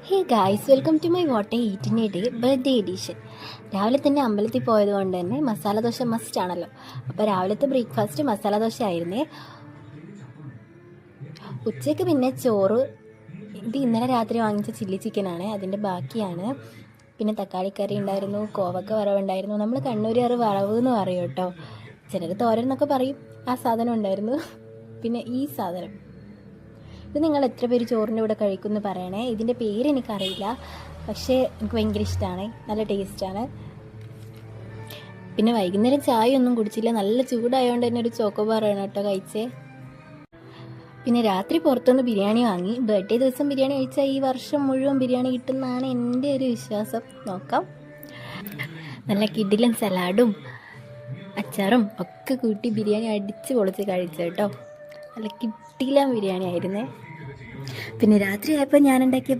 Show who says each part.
Speaker 1: Hey guys, welcome to my what eat in a day birthday edition. രാവിലെ തന്നെ അമ്പലത്തിൽ പോയത് കൊണ്ട് തന്നെ മസാല ദോശ മസ്റ്റ് ആണല്ലോ. അപ്പോൾ രാവിലത്തെ ബ്രേക്ക്ഫാസ്റ്റ് മസാല ദോശ ആയിരുന്നേ. ഉച്ചയ്ക്ക് പിന്നെ ചോറ്, ഇത് ഇന്നലെ രാത്രി വാങ്ങിച്ച ചില്ലി ചിക്കനാണ്, അതിൻ്റെ ബാക്കിയാണ്. പിന്നെ തക്കാളിക്കറി ഉണ്ടായിരുന്നു, കോവക്ക വറവുണ്ടായിരുന്നു. നമ്മൾ കണ്ണൂരുകാർ വറവ് എന്ന് പറയും കേട്ടോ, ചിലർ തോരൻ എന്നൊക്കെ പറയും. ആ സാധനം ഉണ്ടായിരുന്നു. പിന്നെ ഈ സാധനം, ഇത് നിങ്ങൾ എത്ര പേര് ചോറിൻ്റെ കൂടെ കഴിക്കുമെന്ന് പറയണേ. ഇതിൻ്റെ പേര് എനിക്കറിയില്ല, പക്ഷേ എനിക്ക് ഭയങ്കര ഇഷ്ടമാണ്, നല്ല ടേസ്റ്റാണ്. പിന്നെ വൈകുന്നേരം ചായ ഒന്നും കുടിച്ചില്ല, നല്ല ചൂടായതുകൊണ്ട് തന്നെ ഒരു ചോക്കോബാറാണ് കേട്ടോ കഴിച്ചേ. പിന്നെ രാത്രി പുറത്തുനിന്ന് ബിരിയാണി വാങ്ങി. ബർത്ത്ഡേ ദിവസം ബിരിയാണി കഴിച്ചാൽ ഈ വർഷം മുഴുവൻ ബിരിയാണി കിട്ടുന്നതാണ് എൻ്റെ ഒരു വിശ്വാസം. നോക്കാം. നല്ല കിടിലൻ സലാഡും അച്ചാറും ഒക്കെ കൂട്ടി ബിരിയാണി അടിച്ച് പൊളിച്ച് കഴിച്ചു കേട്ടോ. നല്ല കിടിലൻ ബിരിയാണി ആയിരുന്നേ. പിന്നെ രാത്രി ആയപ്പോൾ ഞാൻ ഉണ്ടാക്കിയ